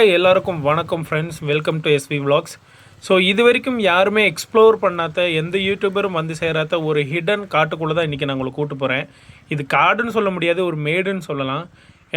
Hi எல்லாருக்கும் வணக்கம் friends, welcome to SV vlogs. So இது வரைக்கும் யாருமே எக்ஸ்ப்ளோர் பண்ணாத எந்த யூடியூபரும் வந்து சேராத ஒரு ஹிடன் காட்டுக்குள்ளே தான் இன்றைக்கி நான் உங்களை கூட்டு போகிறேன். இது காடுன்னு சொல்ல முடியாது, ஒரு மேடுன்னு சொல்லலாம்.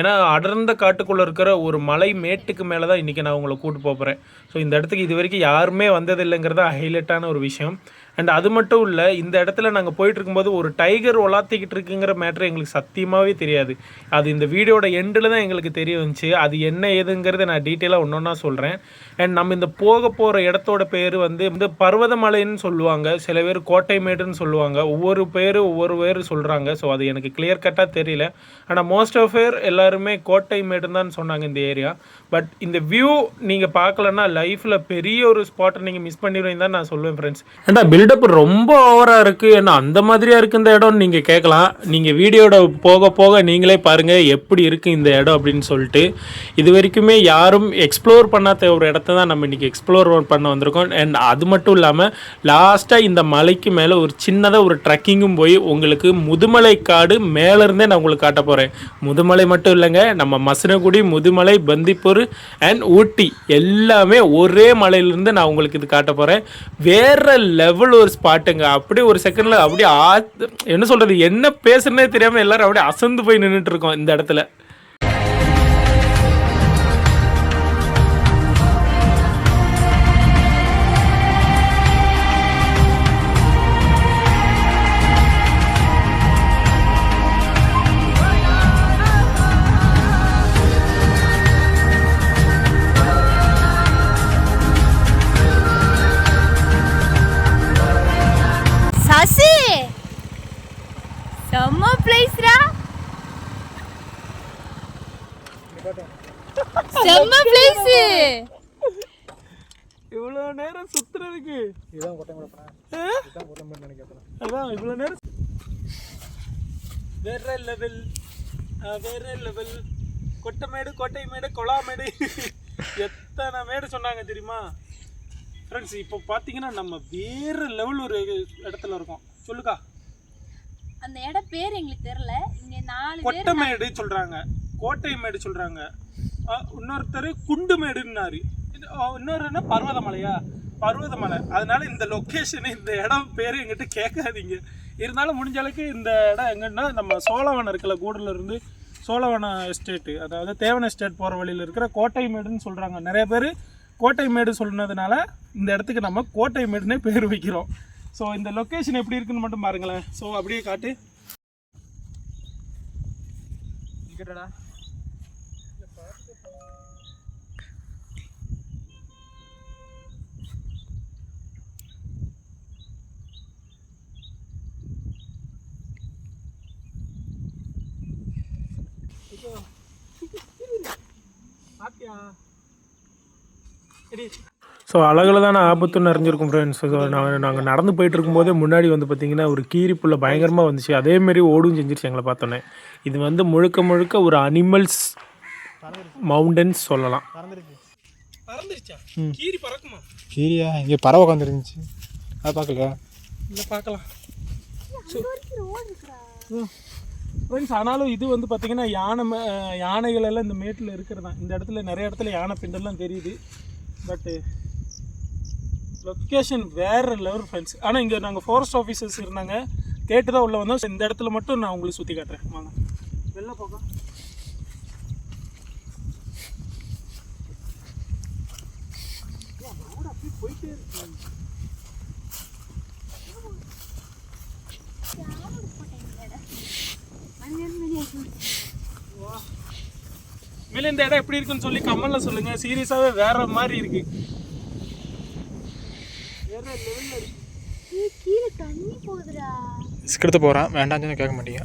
ஏன்னா அடர்ந்த காட்டுக்குள்ளே இருக்கிற ஒரு மலை மேட்டுக்கு மேலே தான் இன்றைக்கி நான் உங்களை கூட்டு போகிறேன். ஸோ இந்த இடத்துக்கு இது வரைக்கும் யாருமே வந்ததில்லைங்கிறத ஹைலைட்டான ஒரு விஷயம். அண்ட் அது மட்டும் இல்லை, இந்த இடத்துல நாங்கள் போயிட்டுருக்கும்போது ஒரு டைகர் உலாத்திக்கிட்டு இருக்குங்கிற மேட்ரு எங்களுக்கு சத்தியமாகவே தெரியாது. அது இந்த வீடியோட எண்டில் தான் எங்களுக்கு தெரிய வந்துச்சு. அது என்ன ஏதுங்கிறத நான் டீட்டெயிலாக ஒன்றொன்னா சொல்கிறேன். அண்ட் நம்ம இந்த போகிற இடத்தோட பேர் வந்து பர்வதமலைன்னு சொல்லுவாங்க, சில பேர் கோட்டை மேடுன்னு சொல்லுவாங்க. ஒவ்வொரு பேர் சொல்கிறாங்க. ஸோ அது எனக்கு கிளியர் கட்டாக தெரியல. ஆனால் மோஸ்ட் ஆஃப் பேர் எல்லாருமே கோட்டை மேடுன்னு தான் சொன்னாங்க இந்த ஏரியா. பட் இந்த வியூ நீங்கள் பார்க்கலன்னா லைஃப்பில் பெரிய ஒரு ஸ்பாட்டை நீங்கள் மிஸ் பண்ணிடுவீங்க தான் நான் சொல்லுவேன் ஃப்ரெண்ட்ஸ். ஏன்டா பில்டப் ரொம்ப ஓவராக இருக்குது, ஏன்னா அந்த மாதிரியாக இருக்குது இந்த இடம்னு நீங்கள் கேட்கலாம். நீங்கள் வீடியோட போக நீங்களே பாருங்கள் எப்படி இருக்குது இந்த இடம் அப்படின்னு சொல்லிட்டு. இது வரைக்குமே யாரும் எக்ஸ்ப்ளோர் பண்ணாத ஒரு இடத்த தான் நம்ம இன்றைக்கி எக்ஸ்ப்ளோர் பண்ண வந்திருக்கோம். அண்ட் அது மட்டும் இல்லாமல் லாஸ்ட்டாக இந்த மலைக்கு மேலே ஒரு சின்னதாக ஒரு ட்ரெக்கிங்கும் போய் உங்களுக்கு முதுமலை காடு மேலேருந்தே நான் உங்களுக்கு காட்ட போகிறேன். முதுமலை மட்டும் இல்லைங்க, நம்ம மசனகுடி, முதுமலை, பந்திப்பூர் அண்ட் ஊட்டி எல்லாமே ஒரே மலையிலேருந்து நான் உங்களுக்கு இது காட்ட போகிறேன். வேறு லெவல் ஒரு ஸ்பாட்டுங்க. அப்படியே ஒரு செகண்டில் அப்படியே என்ன சொல்கிறது, என்ன பேசுறதுனே தெரியாமல் எல்லாரும் அப்படியே அசந்து போய் நின்றுட்டு இருக்கோம் இந்த இடத்துல. செம்ம பிளேஸ்ரா, செம்ம பிளேஸ். இவ்வளோ நேரம் சுத்துறதுக்கு இதான் அதான் இவ்வளோ நேரம் வேற லெவல் கொட்டமேடு, கோட்டை மேடு, கொலாமேடு, எத்தனை மேடு சொன்னாங்க தெரியுமா ஃப்ரெண்ட்ஸ். இப்போ பார்த்தீங்கன்னா நம்ம வேற லெவல் ஒரு இடத்துல இருக்கோம். சொல்லுக்கா, அந்த இடம் பேர் எங்களுக்கு தெரியல. இங்க 4 பேர் கொட்டமேடு சொல்றாங்க, கோட்டை மேடு சொல்றாங்க, இன்னொருத்தர் குண்டு மேடுன்னாரு, இன்னொரு என்ன பர்வதமலை. அதனால இந்த லொக்கேஷன், இந்த இடம் பேர் எங்கிட்ட கேட்காதீங்க. இருந்தாலும் முடிஞ்ச அளவுக்கு இந்த இடம் எங்கன்னா நம்ம சோழவனம் இருக்குல்ல, கூடல இருந்து சோழவனம் எஸ்டேட்டு, அதாவது தேவன எஸ்டேட் போகிற வழியில் இருக்கிற கோட்டை மேடுன்னு சொல்கிறாங்க. நிறைய பேர் கோட்டை மேடு சொன்னதுனால இந்த இடத்துக்கு நம்ம கோட்டை மேடுன்னே பேர் வைக்கிறோம். ஸோ இந்த லொக்கேஷன் எப்படி இருக்குன்னு மட்டும் பாருங்களேன். ஸோ அப்படியே காட்டு. கேட்டடா ஸோ அழகில் தானே ஆபத்துன்னு அறிஞ்சிருக்கும் ஃப்ரெண்ட்ஸ். ஸோ நாங்கள் நடந்து போயிட்டு இருக்கும்போதே முன்னாடி வந்து பார்த்திங்கன்னா ஒரு கீரி புல்லை பயங்கரமாக வந்துச்சு. அதேமாரி ஓடும் செஞ்சிருச்சு எங்களை பார்த்தோன்னே. இது வந்து முழுக்க ஒரு அனிமல்ஸ் மவுண்டன்ஸ் சொல்லலாம். கீரி பறக்குமா? கீரியா? இங்கே பறவை உட்காந்துருந்துச்சு, அதை பார்க்கலையா? இல்லை பார்க்கலாம் ஃப்ரெண்ட்ஸ். ஆனாலும் இது வந்து பார்த்திங்கன்னா யானைகள் எல்லாம் இந்த மேட்டில் இருக்கிறது தான். இந்த இடத்துல நிறைய இடத்துல யானை பிண்டெல்லாம் தெரியுது. பட்டு லொக்கேஷன் வேறு லெவல் ஃப்ரெண்ட்ஸ். ஆனால் இங்கே நாங்கள் ஃபாரஸ்ட் ஆஃபீஸர்ஸ் இருந்தாங்க, கேட்டு தான் உள்ளே வந்தோம். இந்த இடத்துல மட்டும் நான் உங்களுக்கு சுற்றி காட்டுறேன் வாங்க. வெளில போக அப்படியே போயிட்டே இருக்கு. மேலே இந்த இடம் எப்படி இருக்குன்னு சொல்லி கமெண்ட்ல சொல்லுங்க. சீரியஸாகவே வேற மாதிரி இருக்கு, வேற லெவல்ல இருக்கு. கீழே தண்ணி போகுதுடா. ஸ்கிரிப்ட் போகிறேன், வேண்டாம்னு கேட்க மாட்டீங்க.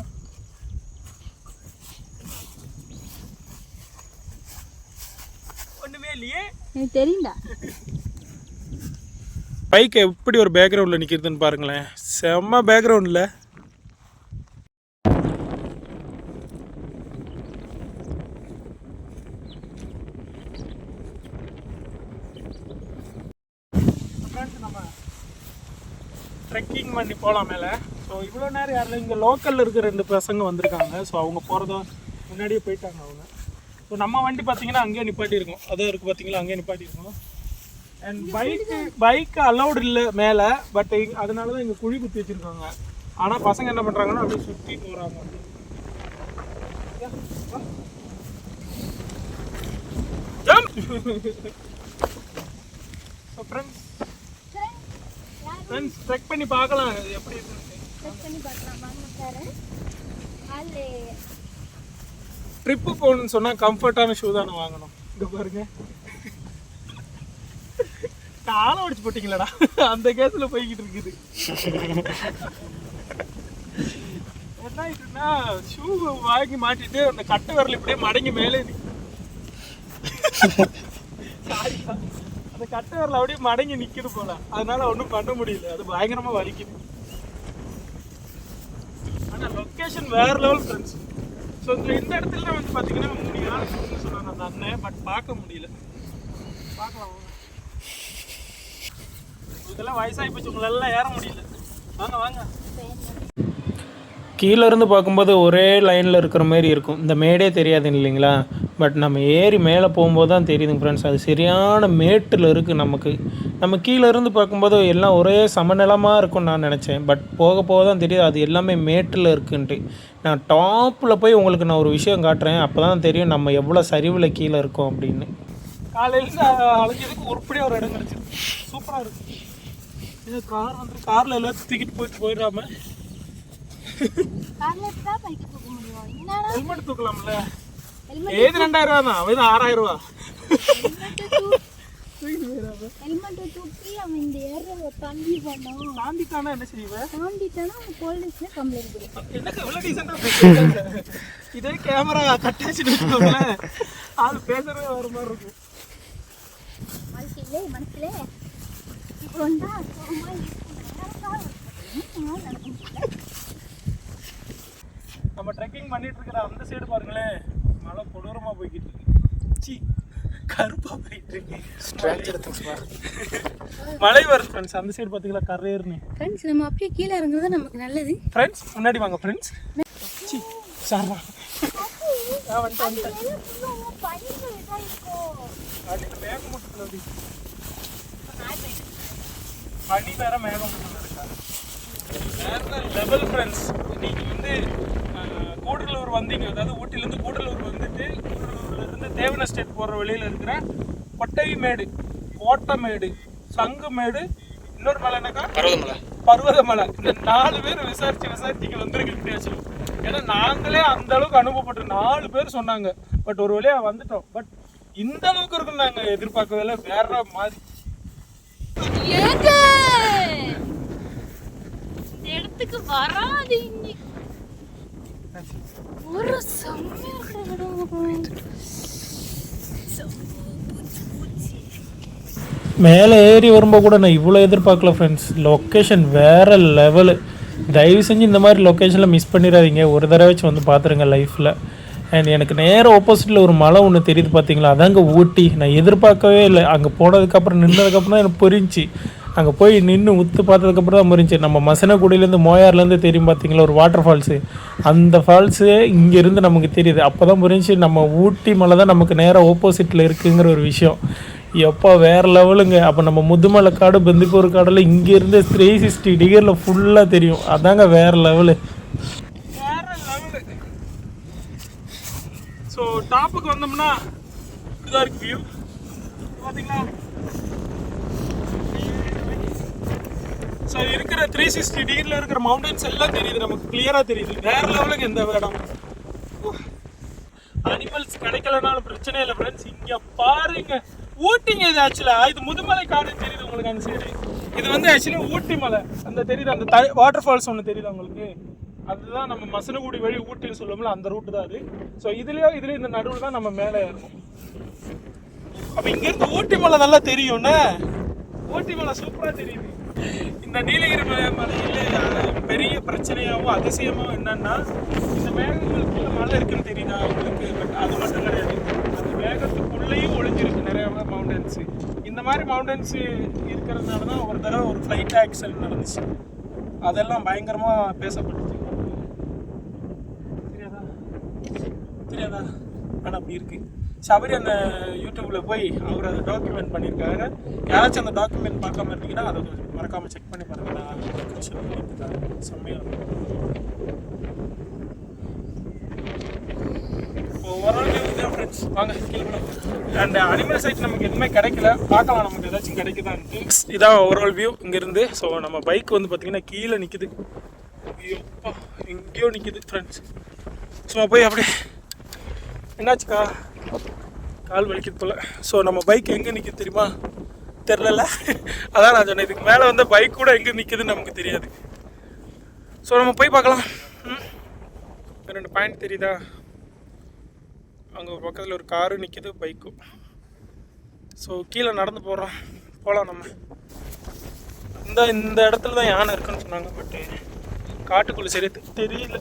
ஒன்றுமே இல்லையே, எனக்கு தெரியும்டா. பைக் எப்படி ஒரு பேக்ரவுண்டில் நிற்கிறதுன்னு பாருங்களேன், செம்ம பேக்ரவுண்டில். நம்ம ட்ரெக்கிங் பண்ணி போகலாம் மேலே. ஸோ இவ்வளோ நேரம் யாரில் இங்கே லோக்கலில் இருக்கிற 2 பசங்க வந்திருக்காங்க. ஸோ அவங்க போகிறதா முன்னாடியே போயிட்டாங்க அவங்க. ஸோ நம்ம வண்டி பார்த்தீங்கன்னா அங்கேயே நிப்பாட்டியிருக்கோம், அதான் இருக்குது பார்த்தீங்களா, அங்கேயே நிப்பாட்டியிருக்கோம். அண்ட் பைக்கு அலௌடு இல்லை மேலே, பட் அதனால தான் இங்கே குழி குத்தி வச்சுருக்காங்க. ஆனால் பசங்க என்ன பண்ணுறாங்கன்னா அப்படியே சுற்றி போகிறாங்க. ஸோ ஃப்ரெண்ட்ஸ் செக் பண்ணி பார்க்கலாம் இது எப்படி இருக்குன்னு. ட்ரிப்பு போகணுன்னு சொன்னால் கம்ஃபர்டான ஷூ தானே வாங்கணும். இங்கே பாருங்க, காலை உடைச்சு போட்டிங்களடா, அந்த கேஸில் போய்கிட்டு இருக்குது. என்ன ஆயிட்டுன்னா ஷூ வாங்கி மாட்டிட்டு அந்த கட்டை விரல் இப்படியே மடங்கி மேலே அந்த கட்டை விரல் அப்படியே மடங்கி நிற்கிது போல, அதனால ஒன்றும் பண்ண முடியல, அது பயங்கரமாக வலிக்குது. ஆனால் லொக்கேஷன் வேற லெவல் ஃப்ரெண்ட்ஸ். ஸோ இந்த இடத்துல வந்து பார்த்தீங்கன்னா 3 நாள் சொன்னாங்க அந்த அண்ணன், பட் பார்க்க முடியல. பார்க்கலாம், இதெல்லாம் வயசாகி போச்சு, உங்களெல்லாம் ஏற முடியல. வாங்க வாங்க. கீழே இருந்து பார்க்கும்போது ஒரே லைனில் இருக்கிற மாதிரி இருக்கும், இந்த மேடே தெரியாது இல்லைங்களா. பட் நம்ம ஏறி மேலே போகும்போது தான் தெரியுதுங்க ஃப்ரெண்ட்ஸ், அது சரியான மேட்டில் இருக்குது. நம்ம கீழே இருந்து பார்க்கும்போது எல்லாம் ஒரே சமநிலமாக இருக்கும்னு நான் நினச்சேன், பட் போக போக தான் தெரியுது அது எல்லாமே மேட்டில் இருக்குன்ட்டு. நான் டாப்பில் போய் உங்களுக்கு நான் ஒரு விஷயம் காட்டுறேன், அப்போ தான் தெரியும் நம்ம எவ்வளோ சரிவில் கீழே இருக்கோம் அப்படின்னு. காலையில் அழைஞ்சதுக்கு உருப்படியாக ஒரு இடம் கிடச்சிருக்கு, சூப்பராக இருக்குது. இது கார் வந்து காரில் எல்லாத்தையும் தூக்கிட்டு போயிடாம ஹெல்மெட் தூக்கலாம்ல. ஏது 2000 ரூபா தான், அது 6000 ரூபா. தாண்டிட்டானா என்ன செய்வேன்? இதே கேமரா கட்டாச்சிட்டு வச்சுக்கோங்களேன், ஆள் பேசுறதே வர மாதிரி இருக்கும். நம்ம ட்ரெக்கிங் பண்ணிட்டு இருக்கிற அந்த சைடு பாருங்களேன், மழை கொடூரமாக போய்கிட்டு இருக்கு. கருப்பாக போயிட்டு இருக்கு, மழை வருது ஃப்ரெண்ட்ஸ். அந்த சைடு பார்த்தீங்களா கரையர்னு. ஃப்ரெண்ட்ஸ் நம்ம அப்படியே கீழே இறங்குறது நமக்கு நல்லது. ஃப்ரெண்ட்ஸ் முன்னாடி வாங்க ஃப்ரெண்ட்ஸ். சாரா வந்துட்டேன். பனி வேற மேகம் வேற லெவல் ஃப்ரெண்ட்ஸ். நீங்கள் வந்து கூடலூர் வந்தீங்க, அதாவது ஊட்டிலேருந்து கூடலூர் வந்துட்டு கூடலூர்லேருந்து தேவன ஸ்டேட் போகிற வழியில் இருக்கிற கொட்டைமேடு, கோட்டமேடு, சங்குமேடு, இன்னொரு மலை என்னக்கா பர்வதமலை, இந்த 4 பேர் விசாரிச்சு வந்துருக்கு. ஏன்னா நாங்களே அந்த அளவுக்கு அனுபவப்பட்டு 4 பேர் சொன்னாங்க, பட் ஒரு வழியாக வந்துட்டோம். பட் இந்த அளவுக்கு இருக்குன்னு நாங்கள் எதிர்பார்க்கவே இல்லை, வேற மாதிரி. இடத்துக்கு வராது ஒரு மேலே ஏறி வரும்போது கூட நான் இவ்வளோ எதிர்பார்க்கல ஃப்ரெண்ட்ஸ். லொக்கேஷன் வேறு லெவலு. தயவு செஞ்சு இந்த மாதிரி லொக்கேஷனில் மிஸ் பண்ணிடாதீங்க, ஒரு தடவைச்சு வந்து பார்த்துருங்க லைஃப்பில். அண்ட் எனக்கு நேராக ஆப்போசிட்டில் ஒரு மலை ஒன்று தெரியுது பார்த்தீங்களா, அதாங்க ஊட்டி. நான் எதிர்பார்க்கவே இல்லை, அங்கே போனதுக்கப்புறம் நின்றதுக்கப்புறம் தான் எனக்கு புரிஞ்சு. அங்கே போய் நின்று உத்து பார்த்ததுக்கப்புறம் தான் புரிஞ்சு. நம்ம மசனக்குடியிலேருந்து மோயார்லேருந்து தெரியும் பார்த்தீங்களா ஒரு வாட்டர் ஃபால்ஸு, அந்த ஃபால்ஸு இங்கேருந்து நமக்கு தெரியுது. அப்போ தான் புரிஞ்சு நம்ம ஊட்டி மலை தான் நமக்கு நேராக ஆப்போசிட்டில் இருக்குங்கிற ஒரு விஷயம். எப்போ வேறு லெவலுங்க. அப்போ நம்ம முதுமலை காடு, பந்திப்பூர் காடில் இங்கேருந்து 360 டிகிரியில் ஃபுல்லாக தெரியும். அதாங்க வேறு லெவலு. ஸோ டாப்புக்கு வந்தோம்னா இதுதான் இருக்கு வியூ பார்த்தீங்களா. ஸோ இருக்கிற 360 டிகிரியில் இருக்கிற மவுண்டன்ஸ் எல்லாம் தெரியுது, நமக்கு கிளியராக தெரியுது. வேற லெவலுக்கு எந்த இடம். அனிமல்ஸ் கிடைக்கலனாலும் பிரச்சனை இல்லை ஃப்ரெண்ட்ஸ். இங்கே பாருங்க, ஊட்டிங்க இது. ஆக்சுவலாக இது முதுமலை காடுன்னு தெரியுது உங்களுக்கு அந்த சைடு. இது வந்து ஆக்சுவலி ஊட்டி மலை. அந்த தெரியுது, அந்த வாட்டர் ஃபால்ஸ் ஒன்று தெரியுது உங்களுக்கு, அதுதான் நம்ம மசனகுடி வழி ஊட்டின்னு சொல்லுவோம்ல, அந்த ரூட்டு தான் அது. ஸோ இதுலேயும் இந்த நடுவில் தான் நம்ம மேலே ஏறணும். அப்போ இங்கேருந்து ஊட்டி மலை நல்லா தெரியும்ண்ணே. ஊட்டி மலை சூப்பராக தெரியுது. இந்த நீலகிரி மலையில் பெரிய பிரச்சனையாகவும் அதிசயமாகவும் என்னன்னா, இந்த மேகங்களுக்கு மலை இருக்குன்னு தெரியுதா உங்களுக்கு. பட் அது மட்டும் கிடையாது, அந்த மேகத்துக்குள்ளேயும் ஒளிஞ்சிருக்கு நிறைய மவுண்டன்ஸு. இந்த மாதிரி மவுண்டன்ஸு இருக்கிறதுனால தான் ஒரு தடவை ஒரு ஃப்ளைட் ஆக்சிடென்ட் நடந்துச்சு. அதெல்லாம் பயங்கரமாக பேசப்பட்டுச்சு. தெரியாதா? ஆனால் அப்படி இருக்குது. சபரி அந்த யூடியூப்பில் போய் அவர் அதை டாக்குமெண்ட் பண்ணியிருக்காங்க. யாராச்சும் அந்த டாக்குமெண்ட் பார்க்காம இருந்தீங்கன்னா அதை மறக்காமல் செக் பண்ணி பாருங்கள். நான் செம்மையாக இருக்கும். ஓவரால் தான் ஃப்ரெண்ட்ஸ், வாங்க கீழே. அண்ட் அனிமல் சைட் நமக்கு எதுவுமே கிடைக்கல, பார்க்கலாம் நமக்கு ஏதாச்சும் கிடைக்குதான்ட்டு. இதான் ஓவரால் வியூ இங்கேருந்து. ஸோ நம்ம பைக் வந்து பார்த்திங்கன்னா கீழே நிற்குது, ஐயோப்பா எங்கேயோ நிற்குது ஃப்ரெண்ட்ஸ். சும்மா போய் அப்படியே என்னாச்சுக்கா கால் வலிக்குது போல். ஸோ நம்ம பைக் எங்கே நிற்கிது தெரியுமா? தெரில. அதான் நான் சொன்னேன், இதுக்கு மேலே வந்து பைக் கூட எங்கே நிற்குதுன்னு நமக்கு தெரியாது. ஸோ நம்ம போய் பார்க்கலாம். 2 பாயிண்ட் தெரியுதா? அங்கே ஒரு பக்கத்தில் ஒரு காரு நிற்கிது, பைக்கும். ஸோ கீழே நடந்து போகலாம் நம்ம. இந்த இடத்துல தான் யானை இருக்குன்னு சொன்னாங்க, பட்டு காட்டுக்குள்ளே சரி தெரியல.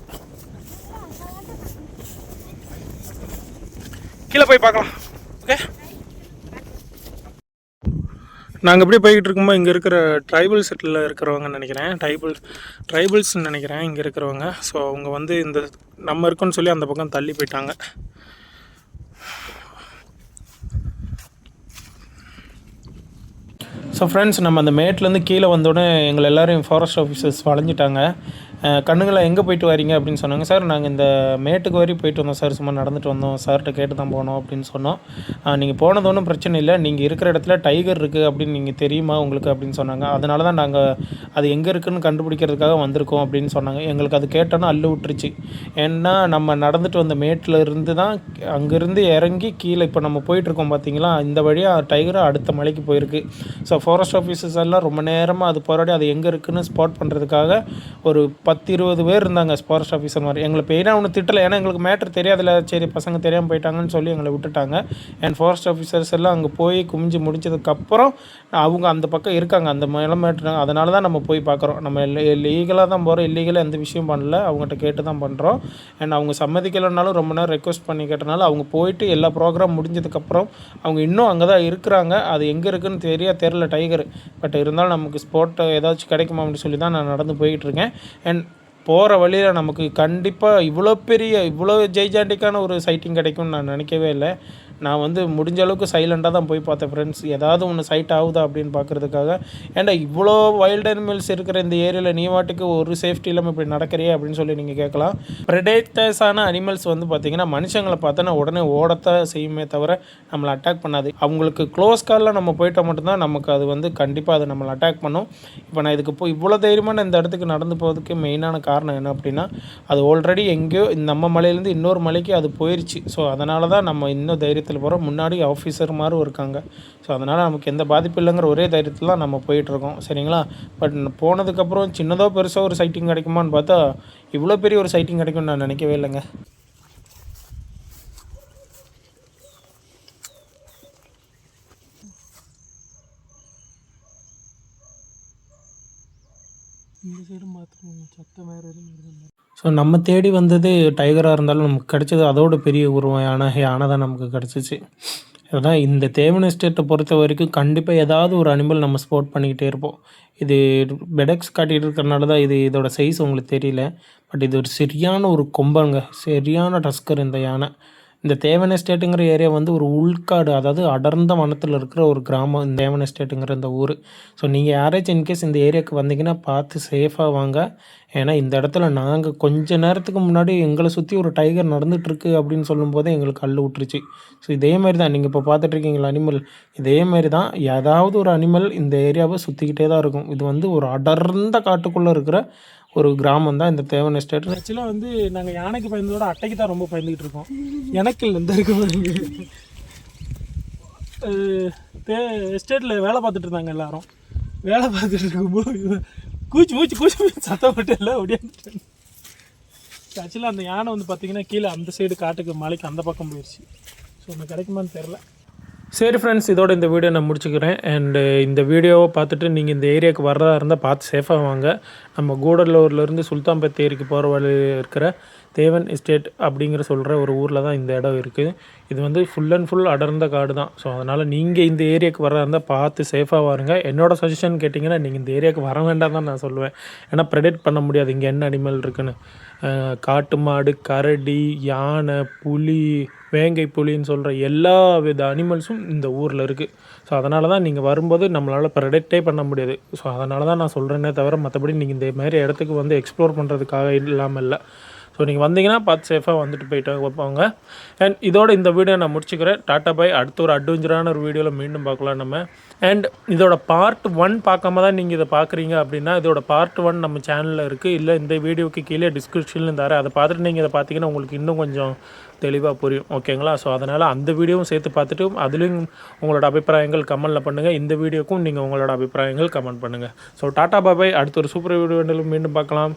கீழே போய் பார்க்கலாம். ஓகே, நாங்கள் எப்படி போய்கிட்டு இருக்கும்போது இங்கே இருக்கிற ட்ரைபல் செட்டில் இருக்கிறவங்கன்னு நினைக்கிறேன், ட்ரைபல்ஸ்ன்னு நினைக்கிறேன் இங்கே இருக்கிறவங்க. ஸோ அவங்க வந்து இந்த நம்ம இருக்கோன்னு சொல்லி அந்த பக்கம் தள்ளி போயிட்டாங்க. ஸோ ஃப்ரெண்ட்ஸ், நம்ம அந்த மேட்லேருந்து கீழே வந்தோடனே எங்களை எல்லோரும் ஃபாரஸ்ட் ஆஃபீஸர்ஸ் வளைஞ்சிட்டாங்க. கண்ணுங்களா எங்கே போயிட்டு வரீங்க அப்படின்னு சொன்னாங்க. சார் நாங்கள் இந்த மேட்டுக்கு வரையும் போயிட்டு வந்தோம் சார், சும்மா நடந்துட்டு வந்தோம், சார்கிட்ட கேட்டு தான் போனோம் அப்படின்னு சொன்னோம். நீங்கள் போனது ஒன்றும் பிரச்சனை இல்லை, நீங்கள் இருக்கிற இடத்துல டைகர் இருக்குது அப்படின்னு நீங்கள் தெரியுமா உங்களுக்கு அப்படின்னு சொன்னாங்க. அதனால தான் நாங்கள் அது எங்கே இருக்குதுன்னு கண்டுபிடிக்கிறதுக்காக வந்திருக்கோம் அப்படின்னு சொன்னாங்க. எங்களுக்கு அது கேட்டோன்னா அள்ளு விட்டுருச்சு. ஏன்னா நம்ம நடந்துட்டு வந்த மேட்டில் இருந்து தான் அங்கேருந்து இறங்கி கீழே இப்போ நம்ம போயிட்டுருக்கோம் பார்த்தீங்களா, இந்த வழியாக டைகர் அடுத்த மலைக்கு போயிருக்கு. ஸோ ஃபாரஸ்ட் ஆஃபீஸர்ஸ் எல்லாம் ரொம்ப நேரமாக அது போராடி அது எங்கே இருக்குதுன்னு ஸ்பாட் பண்ணுறதுக்காக ஒரு 10-20 பேர் இருந்தாங்க ஃபாரஸ்ட் ஆஃபீஸர் மாதிரி. எங்களை பெயினாக ஒன்று திட்டலை, ஏன்னா எங்களுக்கு மேட்ரு தெரியாதுல்ல, சரி பசங்க தெரியாமல் போயிட்டாங்கன்னு சொல்லி எங்களை விட்டுட்டாங்க. அண்ட் ஃபாரஸ்ட் ஆஃபீஸர்ஸ் எல்லாம் அங்கே போய் குமிஞ்சு முடிச்சதுக்கப்புறம் அவங்க அந்த பக்கம் இருக்காங்க, அந்த மேட்ரு. அதனால தான் நம்ம போய் பார்க்குறோம். நம்ம லீகலாக தான் போகிறோம், இல்லீகலாக எந்த விஷயம் பண்ணல, அவங்ககிட்ட கேட்டு தான் பண்ணுறோம். அண்ட் அவங்க சம்மதிக்கலைன்னாலும் ரொம்ப நேரம் ரெக்வஸ்ட் பண்ணி கேட்டனால அவங்க போயிட்டு எல்லா ப்ரோக்ராம் முடிஞ்சதுக்கப்புறம் அவங்க இன்னும் அங்கே தான் இருக்கிறாங்க. அது எங்கே இருக்குதுன்னு தெரில டைகர். பட் இருந்தாலும் நமக்கு ஸ்பாட் ஏதாச்சும் கிடைக்குமா அப்படின்னு சொல்லி தான் நான் நடந்து போய்கிட்டு இருக்கேன். அண்ட் போகிற வழியில் நமக்கு கண்டிப்பாக இவ்வளோ ஜெய்ஜாண்டிக்கான ஒரு சைட்டிங் கிடைக்கும்னு நான் நினைக்கவே இல்லை. நான் வந்து முடிஞ்ச அளவுக்கு சைலண்டாக தான் போய் பார்த்தேன் ஃப்ரெண்ட்ஸ், ஏதாவது ஒன்று சைட் ஆகுதா அப்படின்னு பார்க்குறதுக்காக. ஏன்டா இவ்வளோ வைல்ட் அனிமல்ஸ் இருக்கிற இந்த ஏரியாவில் நீ வாட்டுக்கு ஒரு சேஃப்டி இல்லாமல் இப்படி நடக்கிறியே அப்படின்னு சொல்லி நீங்கள் கேட்கலாம். ப்ரெடேட்டர்ஸான அனிமல்ஸ் வந்து பார்த்திங்கன்னா மனுஷங்களை பார்த்தோன்னா உடனே ஓடத்தான் செய்யுமே தவிர நம்மளை அட்டாக் பண்ணாது. அவங்களுக்கு க்ளோஸ் காலில் நம்ம போயிட்டால் மட்டும்தான் நமக்கு அது வந்து கண்டிப்பாக அது நம்மளை அட்டாக் பண்ணும். இப்போ நான் இதுக்கு இவ்வளோ தைரியமான இந்த இடத்துக்கு நடந்து போகிறதுக்கு மெயினான காரணம் என்ன அப்படின்னா, அது ஆல்ரெடி எங்கேயோ நம்ம மலையிலேருந்து இன்னொரு மலைக்கு அது போயிடுச்சு. ஸோ அதனால தான் நம்ம இன்னும் தைரியத்தில் போகிறோம். முன்னாடி ஆஃபீஸர் மாதிரி இருக்காங்க. ஸோ அதனால் நமக்கு எந்த பாதிப்பு இல்லைங்கிற ஒரே தைரியத்தில் தான் நம்ம போயிட்டுருக்கோம், சரிங்களா. பட் போனதுக்கப்புறம் சின்னதோ பெருசோ ஒரு சைட்டிங் கிடைக்குமான்னு பார்த்தா இவ்வளோ பெரிய ஒரு சைட்டிங் கிடைக்கும்னு நான் நினைக்கவே இல்லைங்க. இந்த சைடும் பார்த்துருங்க, சத்தம் வேறு எதுவும். ஸோ நம்ம தேடி வந்தது டைகராக இருந்தாலும் நமக்கு கிடைச்சது அதோட பெரிய உருவம் யானை தான் நமக்கு கிடச்சிச்சு. அதான் இந்த தேவன் எஸ்டேட்டை பொறுத்த வரைக்கும் கண்டிப்பாக ஏதாவது ஒரு அனிமல் நம்ம ஸ்போர்ட் பண்ணிக்கிட்டே இருப்போம். இது பெடெக்ஸ் காட்டிகிட்டு இருக்கிறனால தான் இதோட சைஸ் உங்களுக்கு தெரியல. பட் இது ஒரு சரியான ஒரு கொம்பங்க, சரியான டஸ்கர் இந்த யானை. இந்த தேவன் எஸ்டேட்டுங்கிற ஏரியா வந்து ஒரு உள்காடு, அதாவது அடர்ந்த வனத்தில் இருக்கிற ஒரு கிராமம் இந்த தேவன் எஸ்டேட்டுங்கிற இந்த ஊர். ஸோ நீங்கள் யாராச்சும் இன்கேஸ் இந்த ஏரியாவுக்கு வந்தீங்கன்னா பார்த்து சேஃபாக வாங்க. ஏன்னா இந்த இடத்துல நாங்கள் கொஞ்ச நேரத்துக்கு முன்னாடி எங்களை சுற்றி ஒரு டைகர் நடந்துகிட்ருக்கு அப்படின்னு சொல்லும்போதே எங்களுக்கு அள்ளு விட்டுருச்சு. ஸோ இதே மாதிரி தான் நீங்கள் இப்போ பார்த்துட்ருக்கீங்களா அனிமல், இதே மாதிரி தான் ஏதாவது ஒரு அனிமல் இந்த ஏரியாவை சுற்றிக்கிட்டே தான் இருக்கும். இது வந்து ஒரு அடர்ந்த காட்டுக்குள்ளே இருக்கிற ஒரு கிராமம் தான் இந்த தேவன் எஸ்டேட். ஆக்சுவலாக வந்து நாங்கள் யானைக்கு பயந்ததோட அட்டைக்கு தான் ரொம்ப பயந்துக்கிட்டு இருக்கோம். எனக்கு இல்லை இந்த இருக்க பாருங்க. எஸ்டேட்டில் வேலை பார்த்துட்டு இருந்தாங்க எல்லாரும். வேலை பார்த்துட்டு இருக்கும்போது மூச்சு சத்தப்பட்டு எல்லாம் ஓடியாந்துட்டேன். ஆக்சுவலாக அந்த யானை வந்து பார்த்திங்கன்னா கீழே அந்த சைடு காட்டுக்கு மலைக்கு அந்த பக்கம் போயிடுச்சு. ஸோ ஒன்று கிடைக்குமான்னு தெரில. சரி ஃப்ரெண்ட்ஸ், இதோட இந்த வீடியோ நான் முடிச்சுக்கிறேன். அண்டு இந்த வீடியோவை பார்த்துட்டு நீங்கள் இந்த ஏரியாவுக்கு வர்றதா இருந்தால் பார்த்து சேஃபாக வாங்க. நம்ம கூடலூர்லேருந்து சுல்தான்பேட் ஏரிக்கு போகிற வழியில் இருக்கிற தேவன் எஸ்டேட் அப்படிங்கிற சொல்கிற ஒரு ஊரில் தான் இந்த இடம் இருக்குது. இது வந்து ஃபுல் அண்ட் ஃபுல் அடர்ந்த காடு தான். ஸோ அதனால் நீங்கள் இந்த ஏரியாவுக்கு வர்றதா இருந்தால் பார்த்து சேஃபாக வாருங்க. என்னோடய சஜஷன் கேட்டிங்கன்னா நீங்கள் இந்த ஏரியாவுக்கு வர வேண்டாம் தான் நான் சொல்லுவேன். ஏன்னா ப்ரெடிக்ட் பண்ண முடியாது இங்கே என்ன அனிமல் இருக்குன்னு. காட்டு மாடு, கரடி, யானை, புலி, வேங்கை புலின்னு சொல்கிற எல்லா வித அனிமல்ஸும் இந்த ஊரில் இருக்குது. ஸோ அதனால தான் நீங்கள் வரும்போது நம்மளால் ப்ரெடிக்டே பண்ண முடியாது. ஸோ அதனால தான் நான் சொல்கிறேனே தவிர மற்றபடி நீங்கள் இந்த மாதிரி இடத்துக்கு வந்து எக்ஸ்ப்ளோர் பண்ணுறதுக்காக இல்லாமல் இல்லை. ஸோ நீங்கள் வந்தீங்கன்னா பார்த்து சேஃபாக வந்துட்டு போயிட்டு வைப்பாங்க. அண்ட் இதோட இந்த வீடியோ நான் முடிச்சுக்கிறேன். டாட்டா பாய். அடுத்த ஒரு அட்வென்ச்சரான ஒரு வீடியோவில் மீண்டும் பார்க்கலாம் நம்ம. அண்ட் இதோட பார்ட் 1 பார்க்காம தான் நீங்கள் இதை பார்க்குறீங்க அப்படின்னா இதோட பார்ட் 1 நம்ம சேனலில் இருக்குது. இல்லை இந்த வீடியோக்கு கீழே டிஸ்கிரிப்ஷனில் தரேன். அதை பார்த்துட்டு நீங்கள் இதை பார்த்தீங்கன்னா உங்களுக்கு இன்னும் கொஞ்சம் தெளிவாக புரியும். ஓகேங்களா? ஸோ அதனால் அந்த வீடியோவும் சேர்த்து பார்த்துட்டு அதுலேயும் உங்களோட அபிப்பிராயங்கள் கமெண்ட்டில் பண்ணுங்கள். இந்த வீடியோக்கும் நீங்கள் உங்களோட அபிப்பிராயங்கள் கமெண்ட் பண்ணுங்கள். ஸோ டாட்டா பாய். அடுத்த ஒரு சூப்பர் வீடியோ மீண்டும் பார்க்கலாம்.